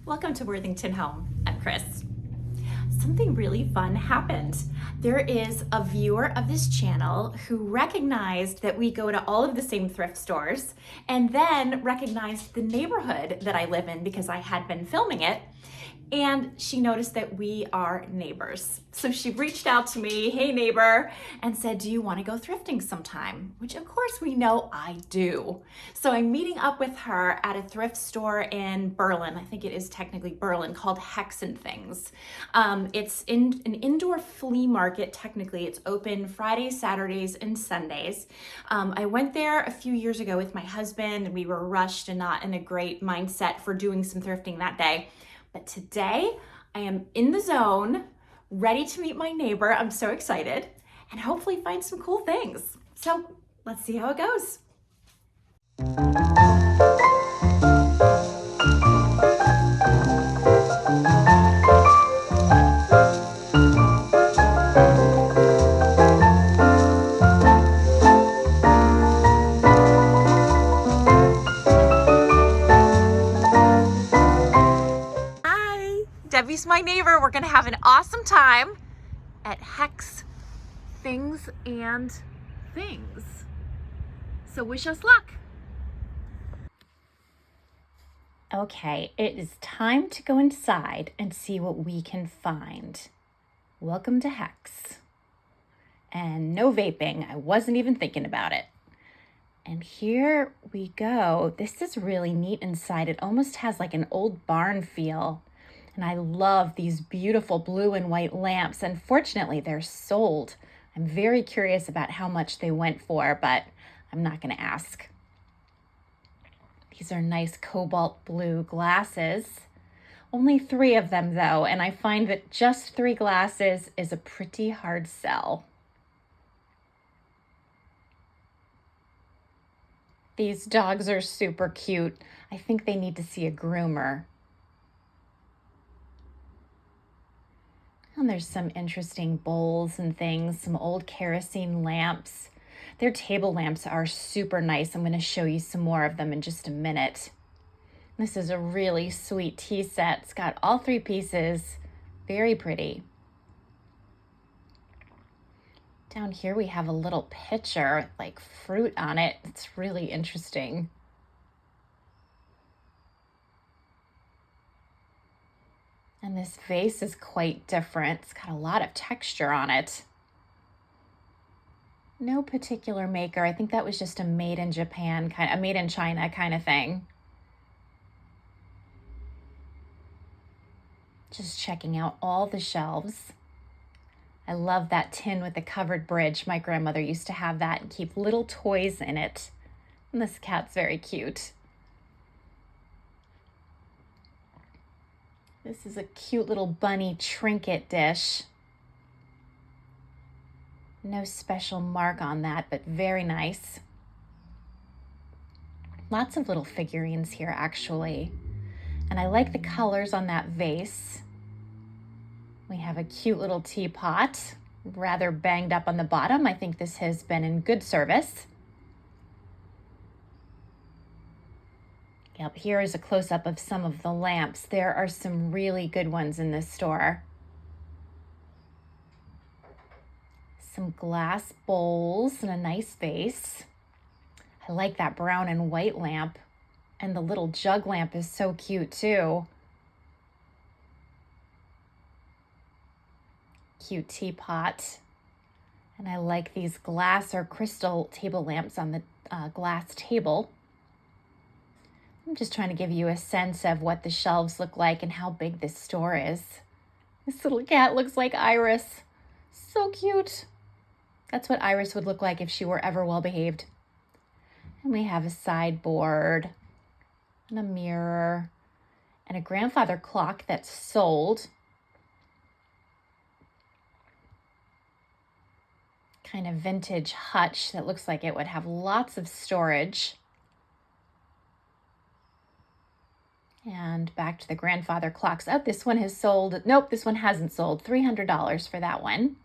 Welcome to Worthington Home. I'm Chris. Something really fun happened. There is a viewer of this channel who recognized that we go to all of the same thrift stores and then recognized the neighborhood that I live in because I had been filming it. And she noticed that we are neighbors. So she reached out to me, hey neighbor, and said, do you want to go thrifting sometime? Which of course we know I do. So I'm meeting up with her at a thrift store in Berlin. I think it is technically Berlin, called Hex and Things. It's in an indoor flea market. Technically, it's open Fridays, Saturdays, and Sundays. I went there a few years ago with my husband, and we were rushed and not in a great mindset for doing some thrifting that day. But today I am in the zone, ready to meet my neighbor. I'm so excited and hopefully find some cool things. So let's see how it goes. Debbie's my neighbor. We're gonna have an awesome time at Hex Things and Things. So wish us luck. Okay, it is time to go inside and see what we can find. Welcome to Hex. And no vaping, I wasn't even thinking about it. And here we go. This is really neat inside. It almost has like an old barn feel. And I love these beautiful blue and white lamps. Unfortunately, they're sold. I'm very curious about how much they went for, but I'm not going to ask. These are nice cobalt blue glasses. Only 3 of them though, and I find that just 3 glasses is a pretty hard sell. These dogs are super cute. I think they need to see a groomer. And there's some interesting bowls and things, some old kerosene lamps. Their table lamps are super nice. I'm going to show you some more of them in just a minute. This is a really sweet tea set. It's got all 3 pieces. Very pretty. Down here we have a little pitcher, like fruit on it. It's really interesting. And this vase is quite different. It's got a lot of texture on it. No particular maker. I think that was just a made in Japan, a made in China kind of thing. Just checking out all the shelves. I love that tin with the covered bridge. My grandmother used to have that and keep little toys in it. And this cat's very cute. This is a cute little bunny trinket dish. No special mark on that, but very nice. Lots of little figurines here, actually. And I like the colors on that vase. We have a cute little teapot, rather banged up on the bottom. I think this has been in good service. Yep, here is a close-up of some of the lamps. There are some really good ones in this store. Some glass bowls and a nice vase. I like that brown and white lamp. And the little jug lamp is so cute too. Cute teapot. And I like these glass or crystal table lamps on the glass table. I'm just trying to give you a sense of what the shelves look like and how big this store is. This little cat looks like Iris. So cute. That's what Iris would look like if she were ever well behaved. And we have a sideboard and a mirror and a grandfather clock that's sold. Kind of vintage hutch that looks like it would have lots of storage. And back to the grandfather clocks. Oh, this one has sold. Nope, this one hasn't sold. $300 for that one.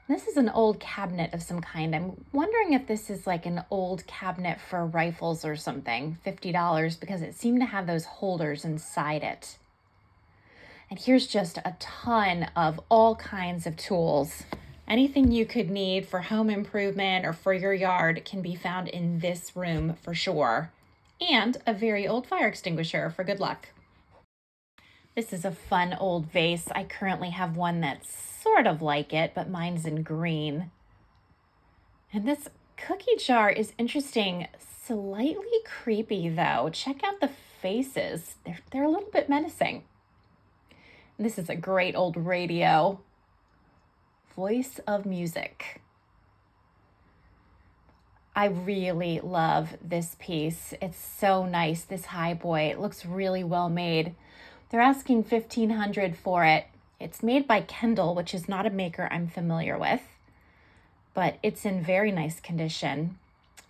This is an old cabinet of some kind. I'm wondering if this is like an old cabinet for rifles or something, $50, because it seemed to have those holders inside it. And here's just a ton of all kinds of tools. Anything you could need for home improvement or for your yard can be found in this room for sure. And a very old fire extinguisher for good luck. This is a fun old vase. I currently have one that's sort of like it, but mine's in green. And this cookie jar is interesting, slightly creepy though. Check out the faces. They're a little bit menacing. And this is a great old radio. Voice of music. I really love this piece. It's so nice, this high boy. It looks really well made. They're asking $1,500 for it. It's made by Kendall, which is not a maker I'm familiar with, but it's in very nice condition.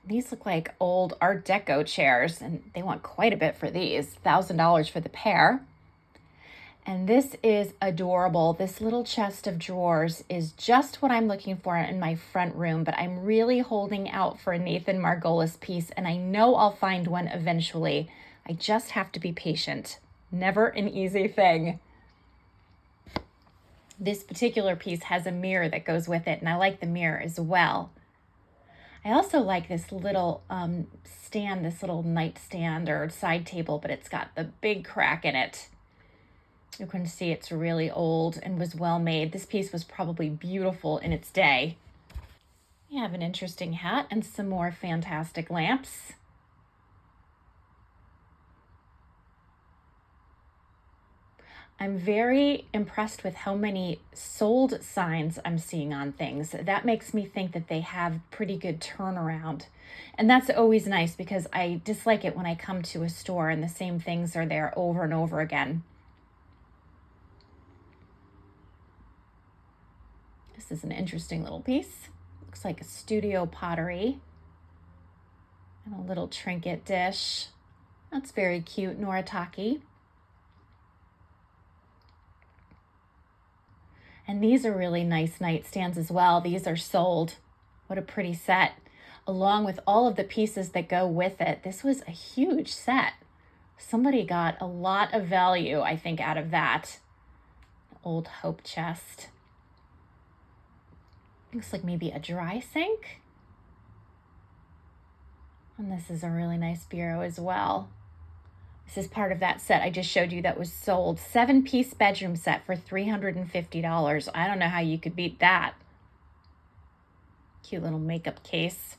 These look like old Art Deco chairs, and they want quite a bit for these, $1,000 for the pair. And this is adorable. This little chest of drawers is just what I'm looking for in my front room, but I'm really holding out for a Nathan Margolis piece, and I know I'll find one eventually. I just have to be patient. Never an easy thing. This particular piece has a mirror that goes with it, and I like the mirror as well. I also like this little stand, this little nightstand or side table, but it's got the big crack in it. You can see it's really old and was well made. This piece was probably beautiful in its day. We have an interesting hat and some more fantastic lamps. I'm very impressed with how many sold signs I'm seeing on things. That makes me think that they have pretty good turnaround. And that's always nice because I dislike it when I come to a store and the same things are there over and over again. This is an interesting little piece. Looks like a studio pottery. And a little trinket dish. That's very cute, Noritake. And these are really nice nightstands as well. These are sold. What a pretty set. Along with all of the pieces that go with it. This was a huge set. Somebody got a lot of value, I think, out of that. Old Hope chest. Looks like maybe a dry sink. And this is a really nice bureau as well. This is part of that set I just showed you that was sold. 7-piece bedroom set for $350. I don't know how you could beat that. Cute little makeup case.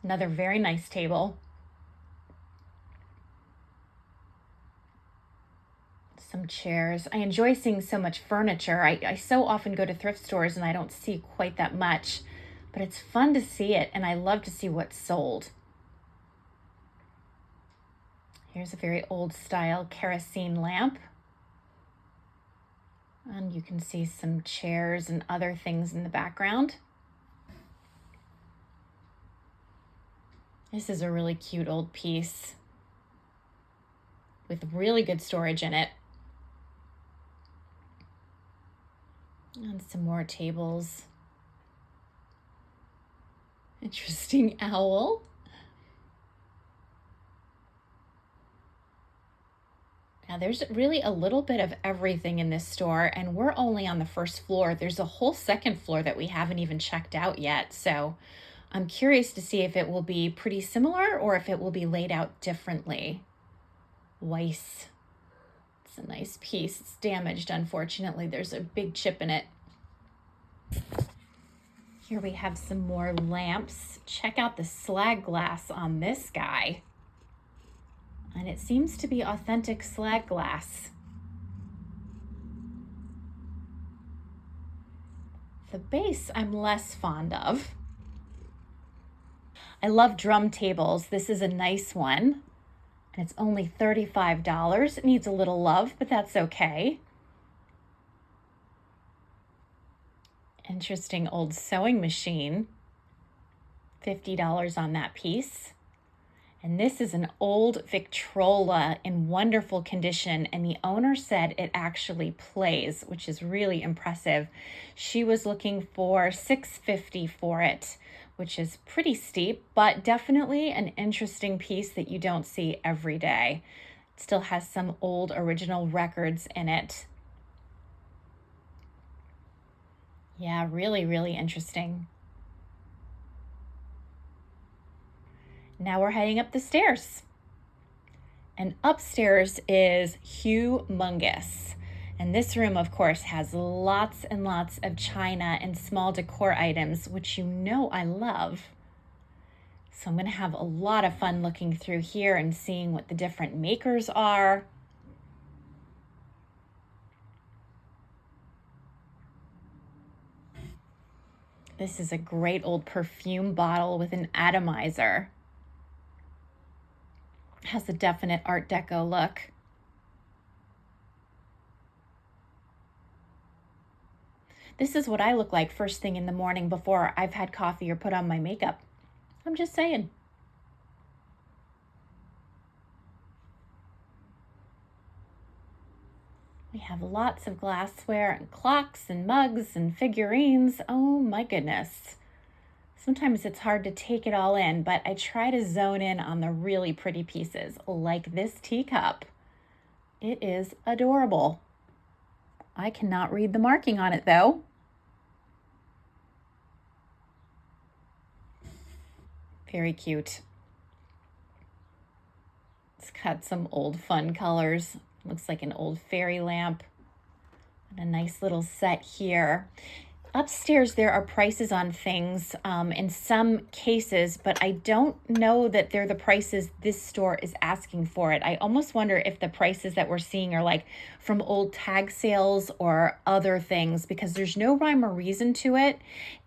Another very nice table. Some chairs. I enjoy seeing so much furniture. I so often go to thrift stores and I don't see quite that much, but it's fun to see it and I love to see what's sold. Here's a very old style kerosene lamp. And you can see some chairs and other things in the background. This is a really cute old piece with really good storage in it. And some more tables. Interesting owl. Now there's really a little bit of everything in this store, and we're only on the first floor. There's a whole second floor that we haven't even checked out yet. So I'm curious to see if it will be pretty similar or if it will be laid out differently. Weiss. It's a nice piece. It's damaged, unfortunately. There's a big chip in it. Here we have some more lamps. Check out the slag glass on this guy. And it seems to be authentic slag glass. The base I'm less fond of. I love drum tables. This is a nice one. And it's only $35. It needs a little love, but that's okay. Interesting old sewing machine. $50 on that piece. And this is an old Victrola in wonderful condition, and the owner said it actually plays, which is really impressive. She was looking for $650 for it, which is pretty steep, but definitely an interesting piece that you don't see every day. It still has some old original records in it. Yeah, really, really interesting. Now we're heading up the stairs. And upstairs is humongous. And this room, of course, has lots and lots of china and small decor items, which you know I love. So I'm going to have a lot of fun looking through here and seeing what the different makers are. This is a great old perfume bottle with an atomizer. Has a definite Art Deco look. This is what I look like first thing in the morning before I've had coffee or put on my makeup. I'm just saying. We have lots of glassware and clocks and mugs and figurines. Oh my goodness. Sometimes it's hard to take it all in, but I try to zone in on the really pretty pieces, like this teacup. It is adorable. I cannot read the marking on it though. Very cute. It's got some old fun colors. Looks like an old fairy lamp. And a nice little set here. Upstairs, there are prices on things in some cases, but I don't know that they're the prices this store is asking for it. I almost wonder if the prices that we're seeing are like from old tag sales or other things, because there's no rhyme or reason to it.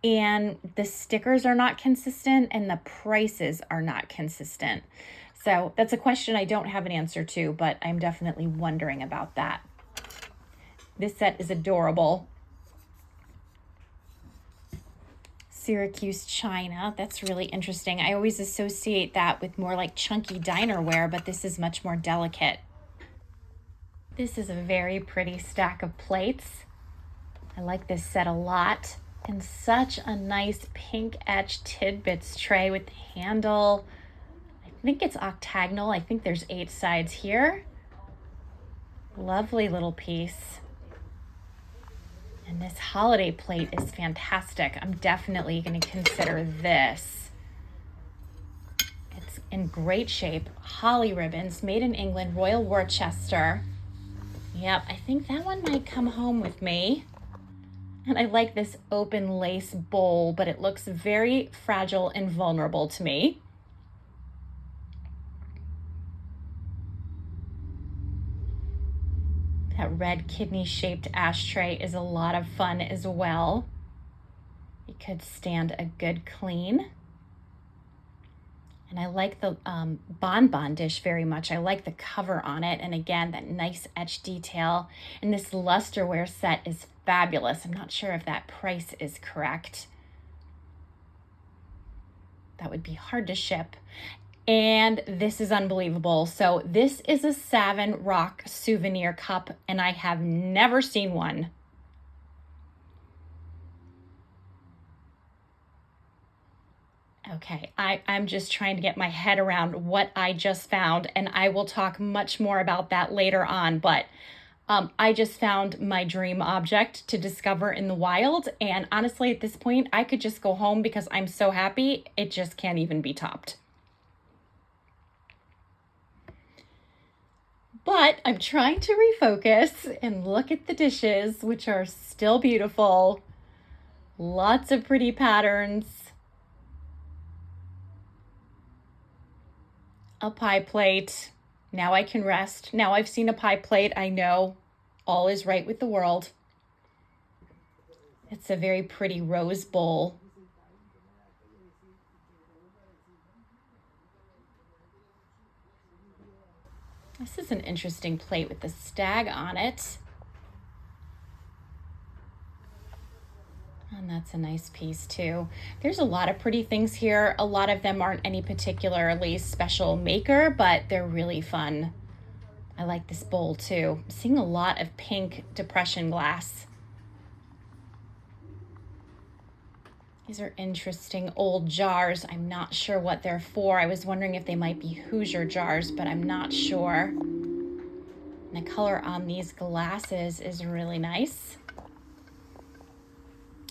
And the stickers are not consistent and the prices are not consistent. So that's a question I don't have an answer to, but I'm definitely wondering about that. This set is adorable. Syracuse china. That's really interesting. I always associate that with more like chunky dinerware, but this is much more delicate. This is a very pretty stack of plates. I like this set a lot. And such a nice pink etched tidbits tray with the handle. I think it's octagonal. I think there's 8 sides here. Lovely little piece. And this holiday plate is fantastic. I'm definitely going to consider this. It's in great shape. Holly ribbons, made in England, Royal Worcester. Yep, I think that one might come home with me. And I like this open lace bowl, but it looks very fragile and vulnerable to me. That red kidney-shaped ashtray is a lot of fun as well. It could stand a good clean. And I like the bonbon dish very much. I like the cover on it. And again, that nice etched detail. And this lusterware set is fabulous. I'm not sure if that price is correct. That would be hard to ship. And this is unbelievable. So this is a Savin Rock souvenir cup, and I have never seen one. Okay, I'm just trying to get my head around what I just found, and I will talk much more about that later on, but I just found my dream object to discover in the wild, and honestly, at this point, I could just go home because I'm so happy, it just can't even be topped. But I'm trying to refocus and look at the dishes, which are still beautiful. Lots of pretty patterns. A pie plate. Now I can rest. Now I've seen a pie plate. I know all is right with the world. It's a very pretty rose bowl. This is an interesting plate with the stag on it. And that's a nice piece too. There's a lot of pretty things here. A lot of them aren't any particularly special maker, but they're really fun. I like this bowl too. I'm seeing a lot of pink depression glass. These are interesting old jars. I'm not sure what they're for. I was wondering if they might be Hoosier jars, but I'm not sure. And the color on these glasses is really nice.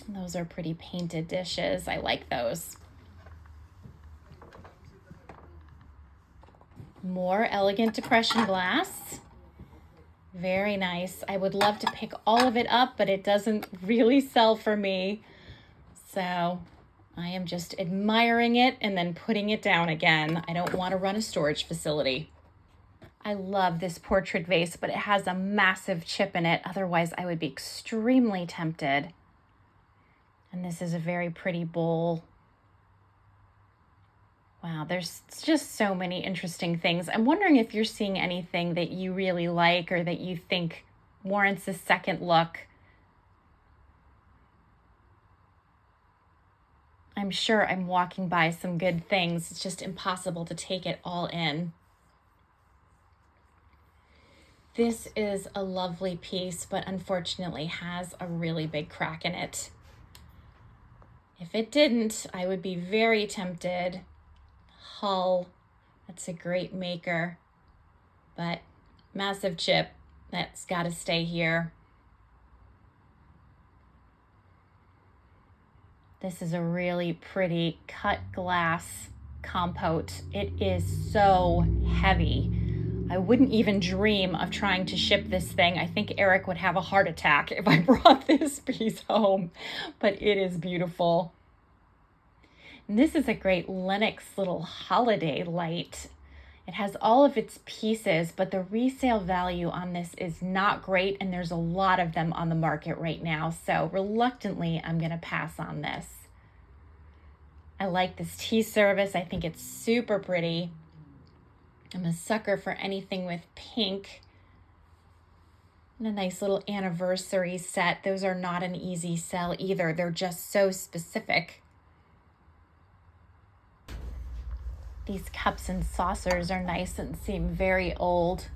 And those are pretty painted dishes. I like those. More elegant depression glass. Very nice. I would love to pick all of it up, but it doesn't really sell for me. So I am just admiring it and then putting it down again. I don't want to run a storage facility. I love this portrait vase, but it has a massive chip in it. Otherwise, I would be extremely tempted. And this is a very pretty bowl. Wow, there's just so many interesting things. I'm wondering if you're seeing anything that you really like or that you think warrants a second look. I'm sure I'm walking by some good things. It's just impossible to take it all in. This is a lovely piece, but unfortunately has a really big crack in it. If it didn't, I would be very tempted. Hull, that's a great maker, but massive chip, that's got to stay here. This is a really pretty cut glass compote. It is so heavy. I wouldn't even dream of trying to ship this thing. I think Eric would have a heart attack if I brought this piece home, but it is beautiful. And this is a great Lenox little holiday light. It has all of its pieces, but the resale value on this is not great, and there's a lot of them on the market right now. So reluctantly, I'm gonna pass on this. I like this tea service. I think it's super pretty. I'm a sucker for anything with pink. And a nice little anniversary set. Those are not an easy sell either. They're just so specific. These cups and saucers are nice and seem very old.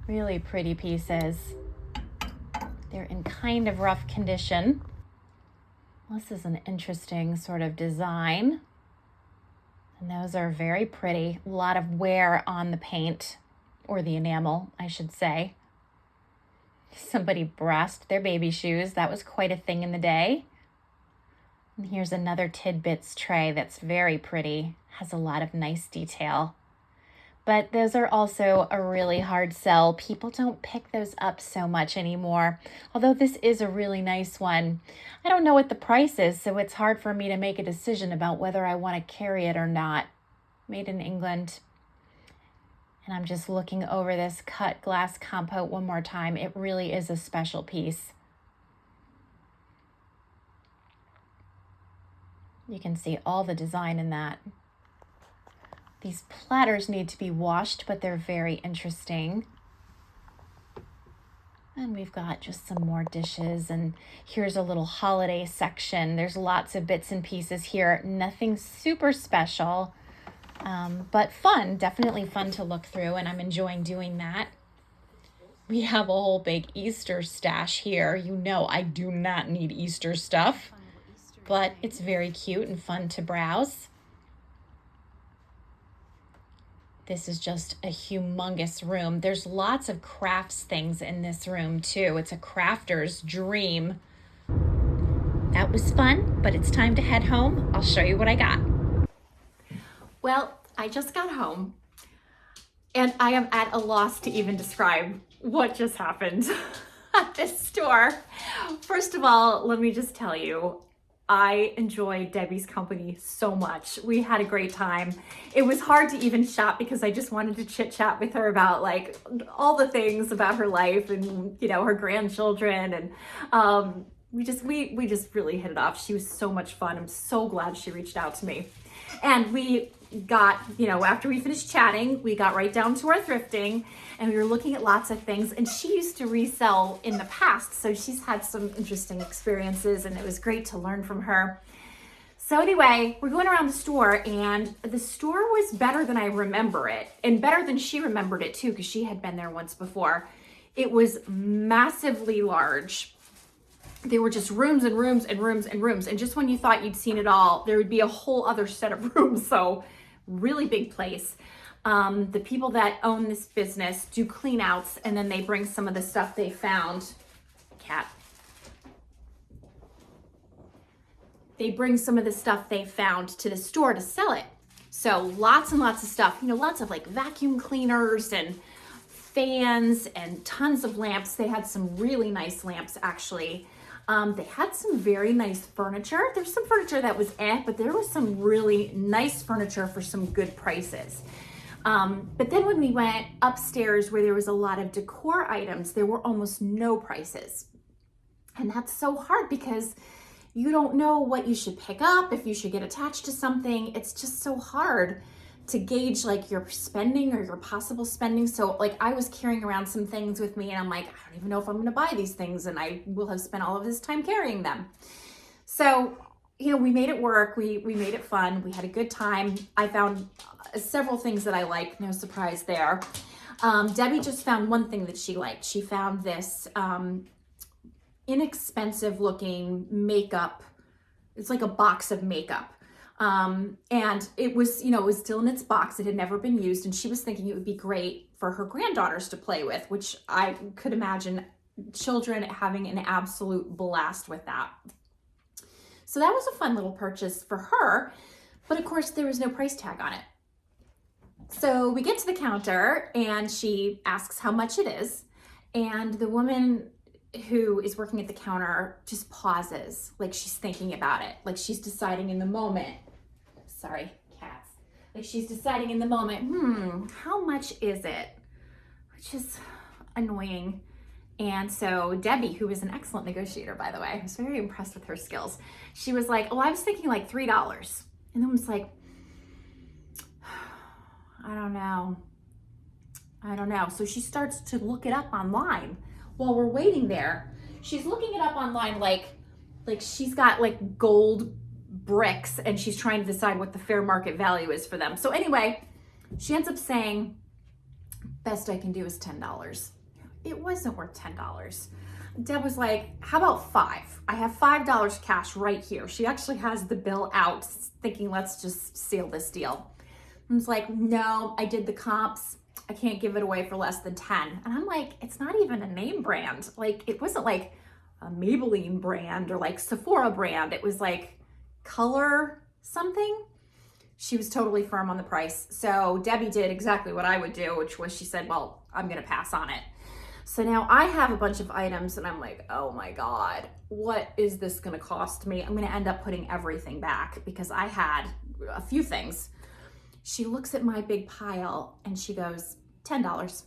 Really pretty pieces. They're in kind of rough condition. This is an interesting sort of design. And those are very pretty. A lot of wear on the paint, or the enamel, I should say. Somebody brassed their baby shoes. That was quite a thing in the day. And here's another tidbits tray that's very pretty. Has a lot of nice detail. But those are also a really hard sell. People don't pick those up so much anymore. Although this is a really nice one. I don't know what the price is, so it's hard for me to make a decision about whether I want to carry it or not. Made in England. And I'm just looking over this cut glass compote one more time. It really is a special piece. You can see all the design in that. These platters need to be washed, but they're very interesting. And we've got just some more dishes, and here's a little holiday section. There's lots of bits and pieces here. Nothing super special, but fun, definitely fun to look through, and I'm enjoying doing that. We have a whole big Easter stash here. You know I do not need Easter stuff, but it's very cute and fun to browse. This is just a humongous room. There's lots of crafts things in this room too. It's a crafter's dream. That was fun, but it's time to head home. I'll show you what I got. Well, I just got home and I am at a loss to even describe what just happened at this store. First of all, let me just tell you, I enjoyed Debbie's company so much. We had a great time. It was hard to even shop because I just wanted to chit chat with her about like all the things about her life and, you know, her grandchildren. And we just really hit it off. She was so much fun. I'm so glad she reached out to me. And we got, after we finished chatting, we got right down to our thrifting and we were looking at lots of things. And she used to resell in the past, so she's had some interesting experiences and it was great to learn from her. So anyway, we're going around the store and the store was better than I remember it, and better than she remembered it too, because she had been there once before. It was massively large. There were just rooms and rooms and rooms and rooms. And just when you thought you'd seen it all, there would be a whole other set of rooms. So really big place. The people that own this business do clean outs and then they bring some of the stuff they found. They bring some of the stuff they found to the store to sell it. So lots and lots of stuff, lots of like vacuum cleaners and fans and tons of lamps. They had some really nice lamps actually. They had some very nice furniture. There's some furniture that was but there was some really nice furniture for some good prices. But then when we went upstairs where there was a lot of decor items, there were almost no prices. And that's so hard because you don't know what you should pick up, if you should get attached to something. It's just so hard to gauge like your spending or your possible spending. So like I was carrying around some things with me and I'm like, I don't even know if I'm gonna buy these things and I will have spent all of this time carrying them. So, we made it work. We made it fun. We had a good time. I found several things that I liked, no surprise there. Debbie just found one thing that she liked. She found this inexpensive looking makeup. It's like a box of makeup. And it was, it was still in its box. It had never been used. And she was thinking it would be great for her granddaughters to play with, which I could imagine children having an absolute blast with that. So that was a fun little purchase for her. But of course there was no price tag on it. So we get to the counter and she asks how much it is. And the woman who is working at the counter just pauses, like she's thinking about it, like she's deciding in the moment. Sorry, cats. Like she's deciding in the moment, how much is it? Which is annoying. And so Debbie, who is an excellent negotiator, by the way, I was very impressed with her skills. She was like, I was thinking like $3. And then was like, I don't know. So she starts to look it up online. While we're waiting there, she's looking it up online like she's got like gold bricks and she's trying to decide what the fair market value is for them. So anyway, she ends up saying, best I can do is $10. It wasn't worth $10. Deb was like, how about $5? I have $5 cash right here. She actually has the bill out, thinking let's just seal this deal. And it's like, no, I did the comps. I can't give it away for less than 10. And I'm like, it's not even a name brand. Like, it wasn't like a Maybelline brand or like Sephora brand. It was like color something. She was totally firm on the price. So Debbie did exactly what I would do, which was she said, well, I'm gonna pass on it. So now I have a bunch of items and I'm like, oh my God, what is this gonna cost me? I'm gonna end up putting everything back because I had a few things. She looks at my big pile and she goes, $10.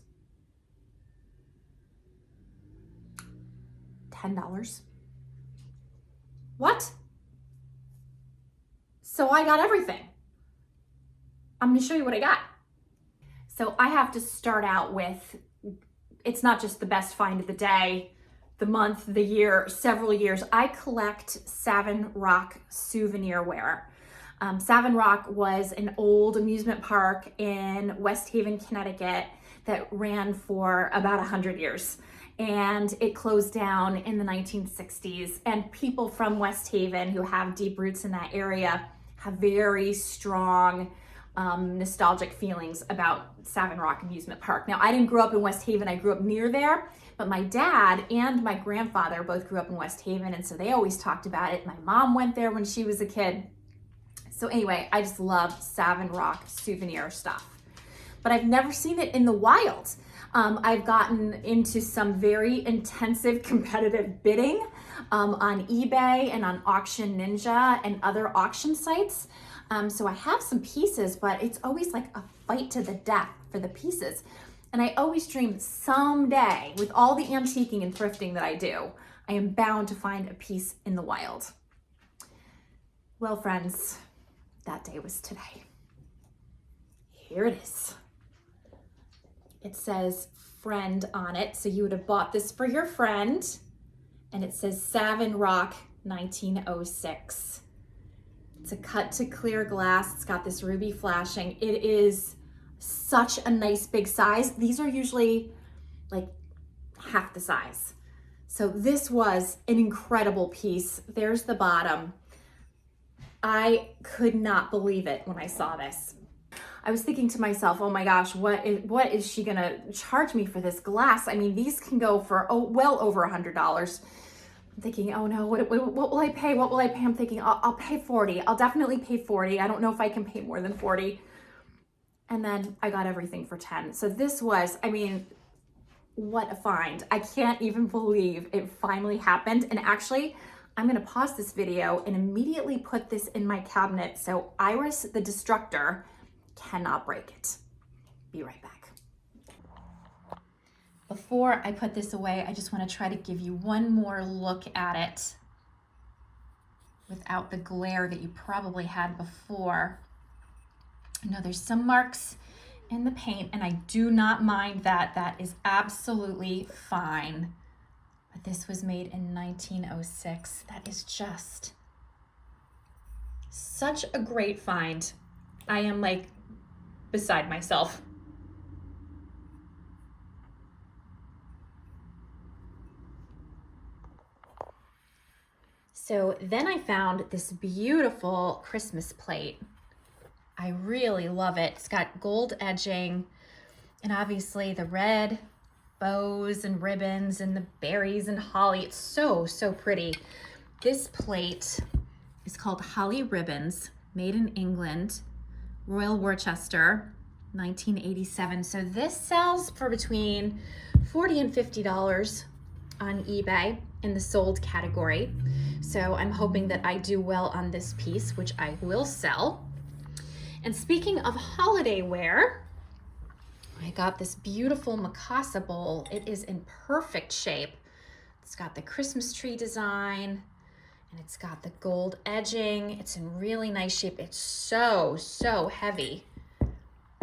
$10? What? So I got everything. I'm gonna show you what I got. So I have to start out with, it's not just the best find of the day, the month, the year, several years. I collect Savin Rock souvenir wear. Savin Rock was an old amusement park in West Haven, Connecticut that ran for about 100 years. And it closed down in the 1960s. And people from West Haven who have deep roots in that area have very strong nostalgic feelings about Savin Rock Amusement Park. Now, I didn't grow up in West Haven. I grew up near there, but my dad and my grandfather both grew up in West Haven. And so they always talked about it. My mom went there when she was a kid. So anyway, I just love Savin Rock souvenir stuff, but I've never seen it in the wild. I've gotten into some very intensive competitive bidding on eBay and on Auction Ninja and other auction sites. So I have some pieces, but it's always like a fight to the death for the pieces. And I always dream someday, with all the antiquing and thrifting that I do, I am bound to find a piece in the wild. Well, friends, that day was today. Here it is. It says friend on it. So you would have bought this for your friend. And it says Savin Rock 1906. It's a cut to clear glass. It's got this ruby flashing. It is such a nice big size. These are usually like half the size. So this was an incredible piece. There's the bottom. I could not believe it when I saw this. I was thinking to myself, oh my gosh, what is she gonna charge me for this glass? I mean, these can go for well over $100. I'm thinking, oh no, what will I pay? What will I pay? I'm thinking, I'll pay 40. I'll definitely pay 40. I don't know if I can pay more than 40. And then I got everything for 10. So this was, I mean, what a find. I can't even believe it finally happened. And actually, I'm gonna pause this video and immediately put this in my cabinet so Iris the Destructor cannot break it. Be right back. Before I put this away, I just want to try to give you one more look at it without the glare that you probably had before. I know there's some marks in the paint, and I do not mind that. That is absolutely fine. But this was made in 1906. That is just such a great find. I am like beside myself. So then I found this beautiful Christmas plate. I really love it. It's got gold edging and obviously the red bows and ribbons and the berries and holly. It's so, so pretty. This plate is called Holly Ribbons, made in England, Royal Worcester, 1987. So this sells for between $40 and $50 on eBay in the sold category. So I'm hoping that I do well on this piece, which I will sell. And speaking of holiday wear, I got this beautiful Mikasa bowl. It is in perfect shape. It's got the Christmas tree design and it's got the gold edging. It's in really nice shape. It's so, so heavy.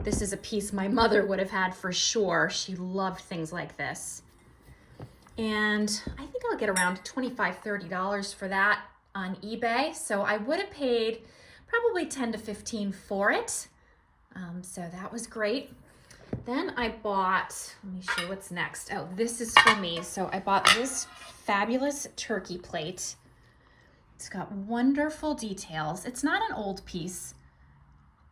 This is a piece my mother would have had for sure. She loved things like this. And I think I'll get around $25, $30 for that on eBay. So I would have paid probably 10 to 15 for it. So that was great. Then I bought, let me show you what's next. Oh, this is for me. So I bought this fabulous turkey plate. It's got wonderful details. It's not an old piece,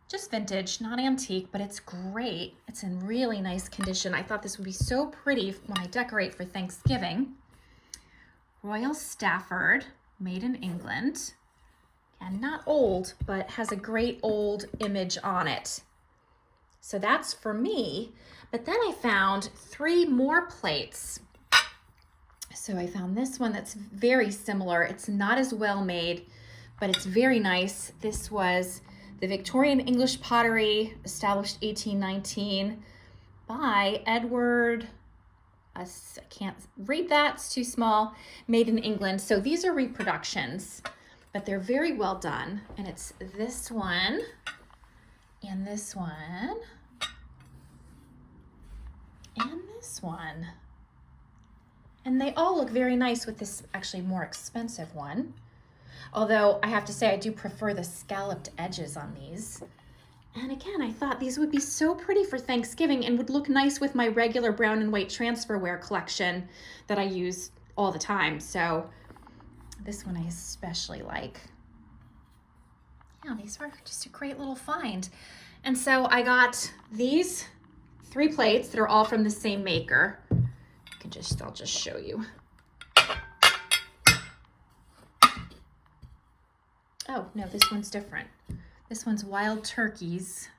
just vintage, not antique, but it's great. It's in really nice condition. I thought this would be so pretty when I decorate for Thanksgiving. Royal Stafford, made in England. And not old, but has a great old image on it. So that's for me. But then I found 3 more plates. So I found this one that's very similar. It's not as well made, but it's very nice. This was the Victorian English pottery, established 1819 by Edward, I can't read that, it's too small, made in England. So these are reproductions, but they're very well done. And it's this one and this one and this one. And they all look very nice with this actually more expensive one. Although I have to say I do prefer the scalloped edges on these. And again, I thought these would be so pretty for Thanksgiving and would look nice with my regular brown and white transferware collection that I use all the time. So this one I especially like. Yeah, these were just a great little find. And so I got these 3 plates that are all from the same maker. I'll just show you. Oh, no, this one's different. This one's Wild Turkeys,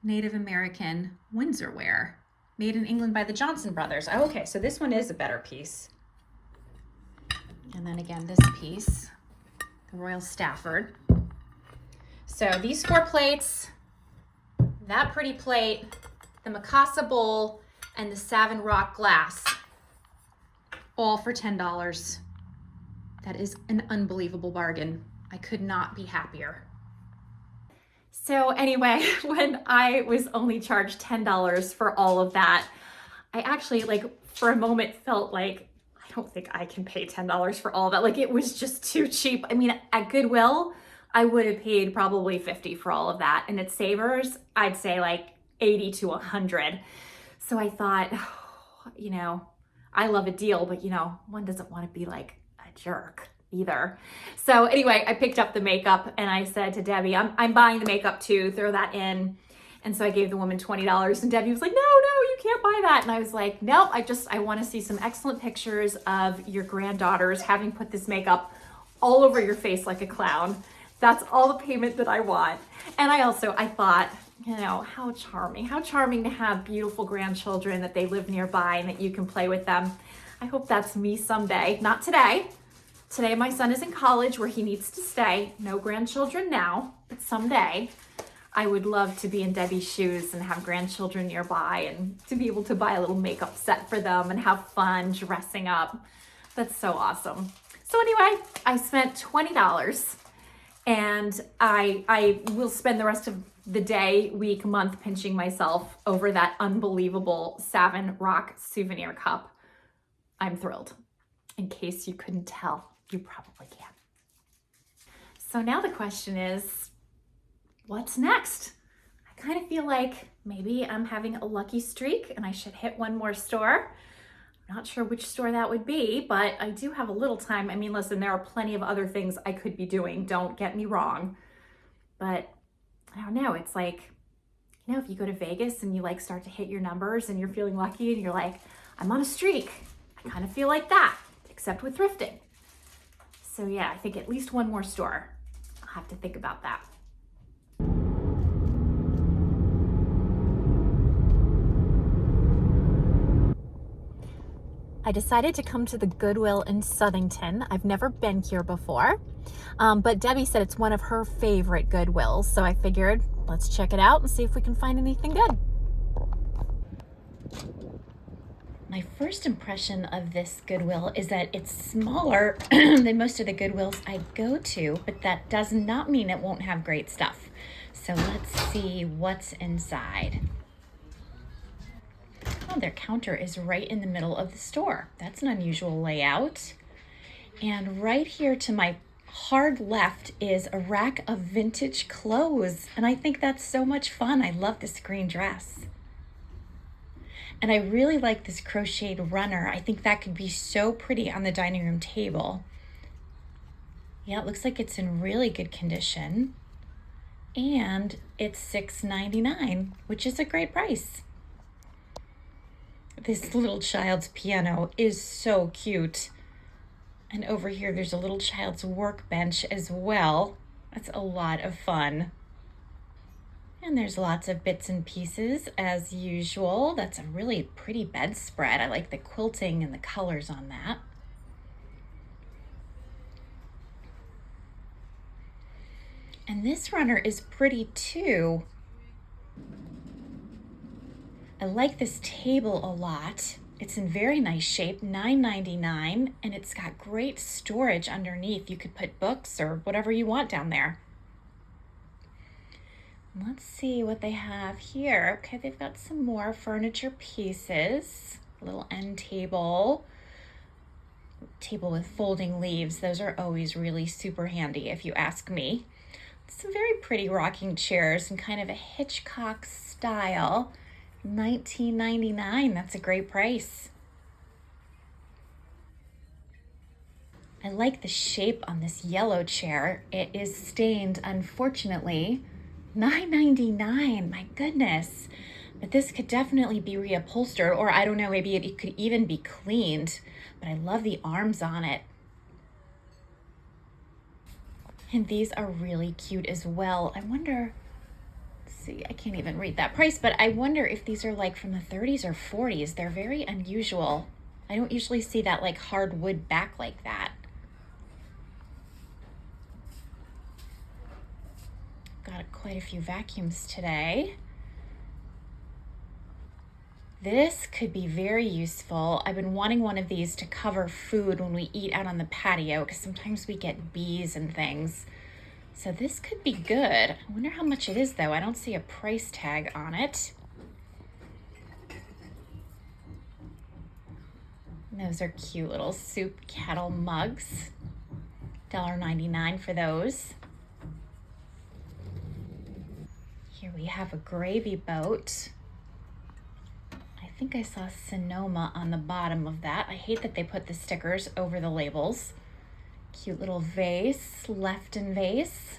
Native American Windsor ware, made in England by the Johnson brothers. Oh, okay, so this one is a better piece. And then again, this piece, the Royal Stafford. So these 4 plates, that pretty plate, the Mikasa bowl, and the Savin Rock glass, all for $10. That is an unbelievable bargain. I could not be happier. So anyway, when I was only charged $10 for all of that, I actually like for a moment felt like I don't think I can pay $10 for all of that. Like it was just too cheap. I mean, at Goodwill, I would have paid probably 50 for all of that. And at Savers, I'd say like 80 to 100. So I thought, you know, I love a deal, but you know, one doesn't want to be like a jerk either. So anyway, I picked up the makeup and I said to Debbie, I'm buying the makeup too, throw that in. And so I gave the woman $20 and Debbie was like, no, you can't buy that. And I was like, nope, I want to see some excellent pictures of your granddaughters having put this makeup all over your face like a clown. That's all the payment that I want. And I thought, you know, how charming to have beautiful grandchildren that they live nearby and that you can play with them. I hope that's me someday. Not today. Today my son is in college where he needs to stay. No grandchildren now, but someday I would love to be in Debbie's shoes and have grandchildren nearby and to be able to buy a little makeup set for them and have fun dressing up. That's so awesome. So anyway, I spent $20 and I will spend the rest of the day, week, month pinching myself over that unbelievable Savin Rock souvenir cup. I'm thrilled. In case you couldn't tell, you probably can. So now the question is, what's next? I kind of feel like maybe I'm having a lucky streak and I should hit one more store. I'm not sure which store that would be, but I do have a little time. I mean, listen, there are plenty of other things I could be doing. Don't get me wrong. But I don't know. It's like, you know, if you go to Vegas and you like start to hit your numbers and you're feeling lucky and you're like, I'm on a streak. I kind of feel like that, except with thrifting. So yeah, I think at least one more store. I'll have to think about that. I decided to come to the Goodwill in Southington. I've never been here before, but Debbie said it's one of her favorite Goodwills. So I figured let's check it out and see if we can find anything good. My first impression of this Goodwill is that it's smaller than most of the Goodwills I go to, but that does not mean it won't have great stuff. So let's see what's inside. Oh, their counter is right in the middle of the store. That's an unusual layout. And right here to my hard left is a rack of vintage clothes. And I think that's so much fun. I love this green dress. And I really like this crocheted runner. I think that could be so pretty on the dining room table. Yeah, it looks like it's in really good condition. And it's $6.99, which is a great price. This little child's piano is so cute. And over here, there's a little child's workbench as well. That's a lot of fun. And there's lots of bits and pieces as usual. That's a really pretty bedspread. I like the quilting and the colors on that. And this runner is pretty too. I like this table a lot. It's in very nice shape, $9.99, and it's got great storage underneath. You could put books or whatever you want down there. Let's see what they have here. Okay, they've got some more furniture pieces. A little end table. Table with folding leaves. Those are always really super handy if you ask me. Some very pretty rocking chairs in kind of a Hitchcock style. $19.99. That's a great price. I like the shape on this yellow chair. It is stained, unfortunately. $9.99. My goodness. But this could definitely be reupholstered, or I don't know, maybe it could even be cleaned. But I love the arms on it. And these are really cute as well. I wonder, let's see, I can't even read that price, but I wonder if these are like from the 30s or 40s. They're very unusual. I don't usually see that like hardwood back like that. Got quite a few vacuums today. This could be very useful. I've been wanting one of these to cover food when we eat out on the patio because sometimes we get bees and things. So this could be good. I wonder how much it is though. I don't see a price tag on it. And those are cute little soup kettle mugs. $1.99 for those. Here we have a gravy boat. I think I saw Sonoma on the bottom of that. I hate that they put the stickers over the labels. Cute little vase, Lefton vase.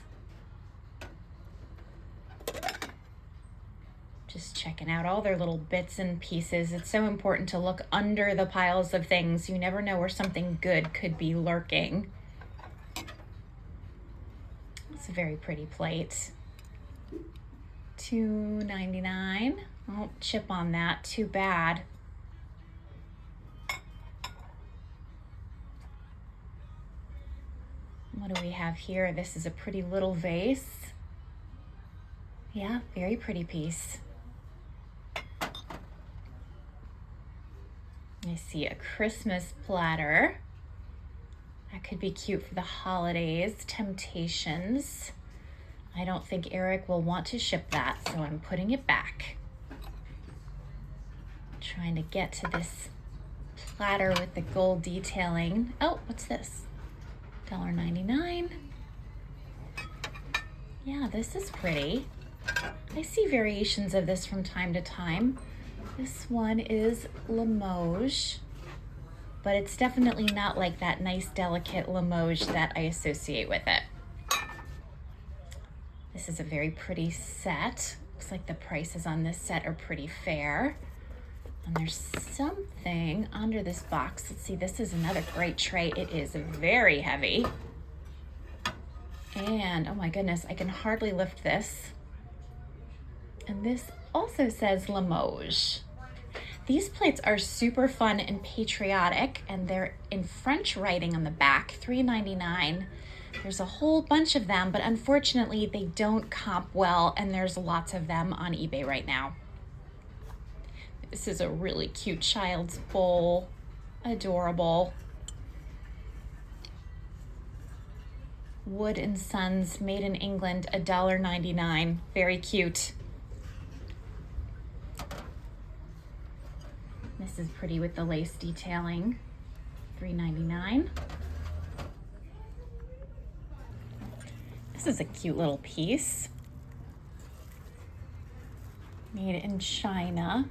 Just checking out all their little bits and pieces. It's so important to look under the piles of things. You never know where something good could be lurking. It's a very pretty plate. $2.99. Oh, chip on that, too bad. What do we have here? This is a pretty little vase. Yeah, very pretty piece. I see a Christmas platter. That could be cute for the holidays. Temptations. I don't think Eric will want to ship that, so I'm putting it back. Trying to get to this platter with the gold detailing. Oh, what's this? $1.99. Yeah, this is pretty. I see variations of this from time to time. This one is Limoges, but it's definitely not like that nice, delicate Limoges that I associate with it. This is a very pretty set. Looks like the prices on this set are pretty fair. And there's something under this box. Let's see, this is another great tray. It is very heavy. And oh my goodness, I can hardly lift this. And this also says Limoges. These plates are super fun and patriotic, and they're in French writing on the back, $3.99. There's a whole bunch of them, but unfortunately they don't comp well, and there's lots of them on eBay right now. This is a really cute child's bowl, adorable. Wood & Sons, made in England, $1.99, very cute. This is pretty with the lace detailing, $3.99. This is a cute little piece. Made in China.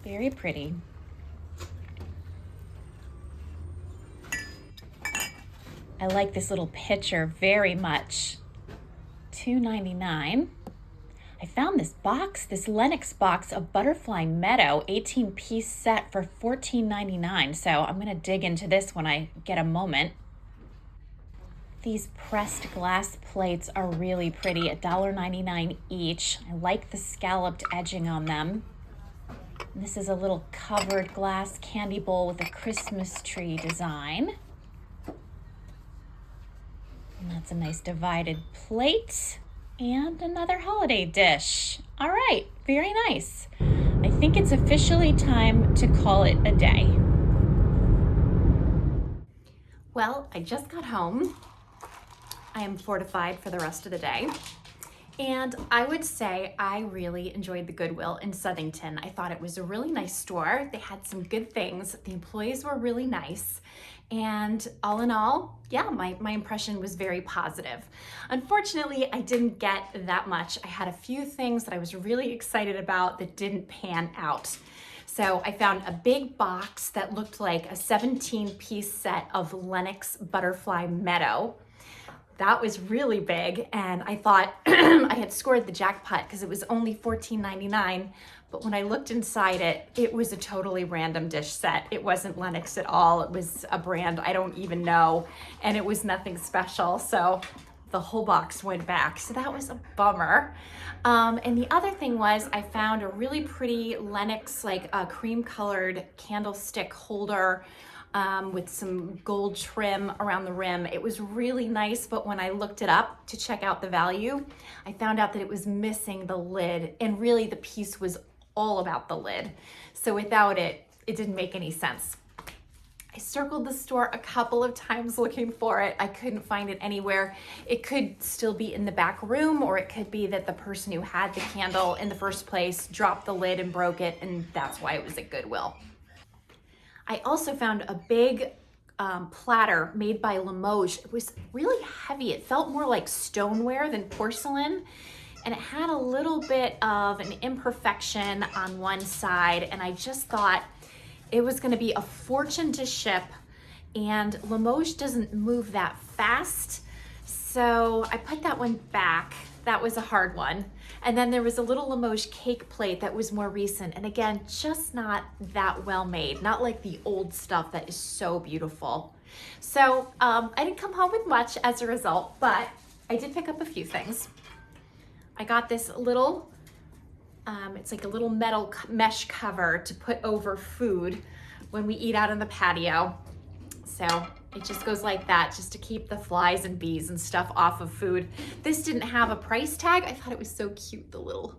Very pretty. I like this little picture very much. $2.99. I found this box, this Lenox box of Butterfly Meadow 18-piece set for $14.99. So I'm gonna dig into this when I get a moment. These pressed glass plates are really pretty, $1.99 each. I like the scalloped edging on them. And this is a little covered glass candy bowl with a Christmas tree design. And that's a nice divided plate. And another holiday dish. All right, very nice. I think it's officially time to call it a day. Well, I just got home. I am fortified for the rest of the day. And I would say I really enjoyed the Goodwill in Southington. I thought it was a really nice store. They had some good things. The employees were really nice. And all in all, yeah, my impression was very positive. Unfortunately, I didn't get that much. I had a few things that I was really excited about that didn't pan out. So I found a big box that looked like a 17-piece set of Lenox Butterfly Meadow. That was really big, and I thought I had scored the jackpot because it was only $14.99, but when I looked inside it, it was a totally random dish set. It wasn't Lenox at all. It was a brand I don't even know, and it was nothing special, so the whole box went back. So that was a bummer. And the other thing was I found a really pretty Lenox, like a cream-colored candlestick holder with some gold trim around the rim. It was really nice, but when I looked it up to check out the value, I found out that it was missing the lid, and really the piece was all about the lid. So without it, it didn't make any sense. I circled the store a couple of times looking for it. I couldn't find it anywhere. It could still be in the back room, or it could be that the person who had the candle in the first place dropped the lid and broke it, and that's why it was at Goodwill. I also found a big platter made by Limoges. It was really heavy. It felt more like stoneware than porcelain, and it had a little bit of an imperfection on one side, and I just thought it was gonna be a fortune to ship, and Limoges doesn't move that fast, so I put that one back. That was a hard one. And then there was a little Limoges cake plate that was more recent, and again, just not that well made, not like the old stuff that is so beautiful. So I didn't come home with much as a result, but I did pick up a few things. I got this little, it's like a little metal mesh cover to put over food when we eat out on the patio. So it just goes like that, just to keep the flies and bees and stuff off of food. This didn't have a price tag. I thought it was so cute, the little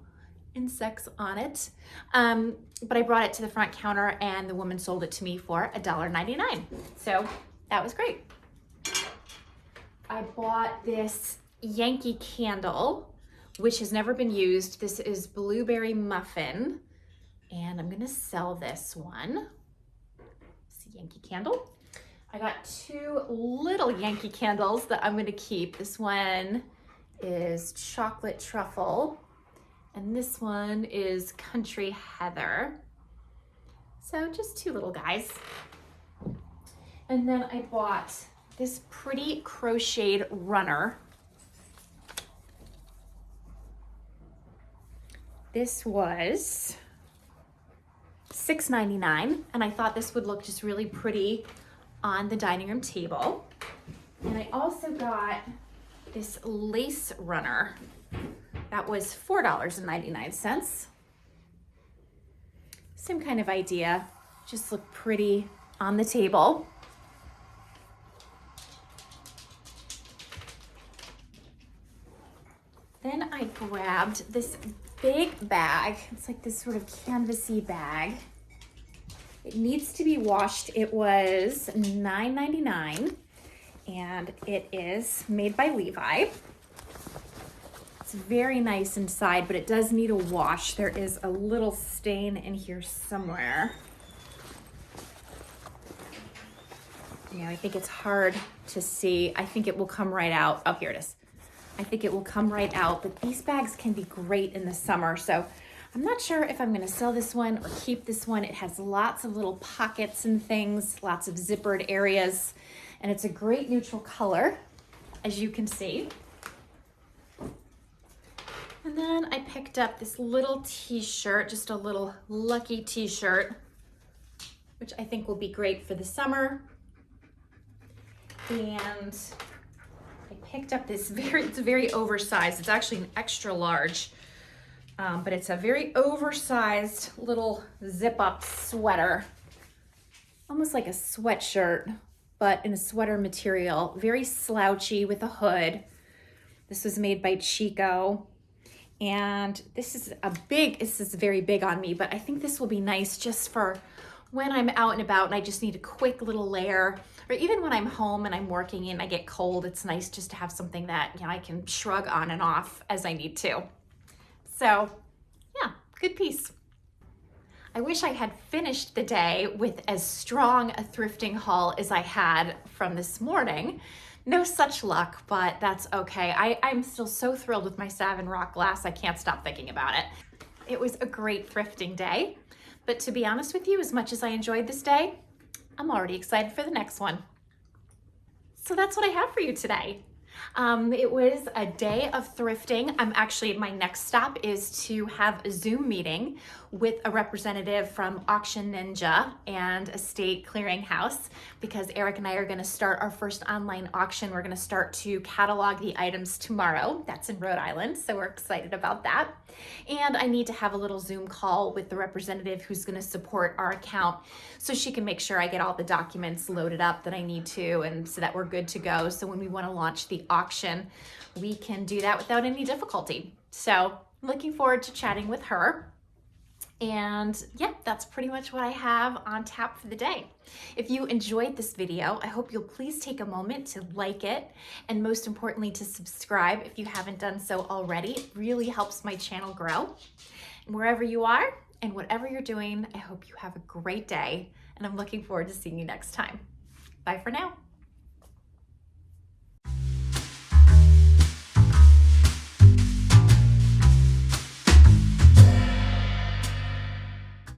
insects on it. But I brought it to the front counter and the woman sold it to me for $1.99. So that was great. I bought this Yankee candle, which has never been used. This is Blueberry Muffin, and I'm gonna sell this one. It's a Yankee candle. I got two little Yankee candles that I'm gonna keep. This one is Chocolate Truffle, and this one is Country Heather. So just two little guys. And then I bought this pretty crocheted runner. This was $6.99, and I thought this would look just really pretty on the dining room table. And I also got this lace runner that was $4.99. Same kind of idea, just look pretty on the table. Then I grabbed this big bag. It's like this sort of canvasy bag. It needs to be washed. It was $9.99, and it is made by Levi. It's very nice inside, but it does need a wash. There is a little stain in here somewhere. Yeah, I think it's hard to see. I think it will come right out. Oh, here it is. I think it will come right out, but these bags can be great in the summer. So I'm not sure if I'm gonna sell this one or keep this one. It has lots of little pockets and things, lots of zippered areas, and it's a great neutral color, as you can see. And then I picked up this little t-shirt, just a little lucky t-shirt, which I think will be great for the summer. And I picked up this it's very oversized. It's actually an extra large. But it's a very oversized little zip-up sweater, almost like a sweatshirt, but in a sweater material, very slouchy with a hood. This was made by Chico, and this is very big on me, but I think this will be nice just for when I'm out and about and I just need a quick little layer, or even when I'm home and I'm working and I get cold, it's nice just to have something that, you know, I can shrug on and off as I need to. So yeah, good piece. I wish I had finished the day with as strong a thrifting haul as I had from this morning. No such luck, but that's okay. I'm still so thrilled with my Savin Rock glass, I can't stop thinking about it. It was a great thrifting day, but to be honest with you, as much as I enjoyed this day, I'm already excited for the next one. So that's what I have for you today. It was a day of thrifting. My next stop is to have a Zoom meeting with a representative from Auction Ninja and Estate Clearinghouse, because Eric and I are going to start our first online auction. We're going to start to catalog the items tomorrow. That's in Rhode Island, so we're excited about that. And I need to have a little Zoom call with the representative who's going to support our account so she can make sure I get all the documents loaded up that I need to, and so that we're good to go. So when we want to launch the auction, we can do that without any difficulty. So looking forward to chatting with her. And yeah, that's pretty much what I have on tap for the day. If you enjoyed this video, I hope you'll please take a moment to like it, and most importantly to subscribe if you haven't done so already. It really helps my channel grow. And wherever you are and whatever you're doing, I hope you have a great day, and I'm looking forward to seeing you next time. Bye for now.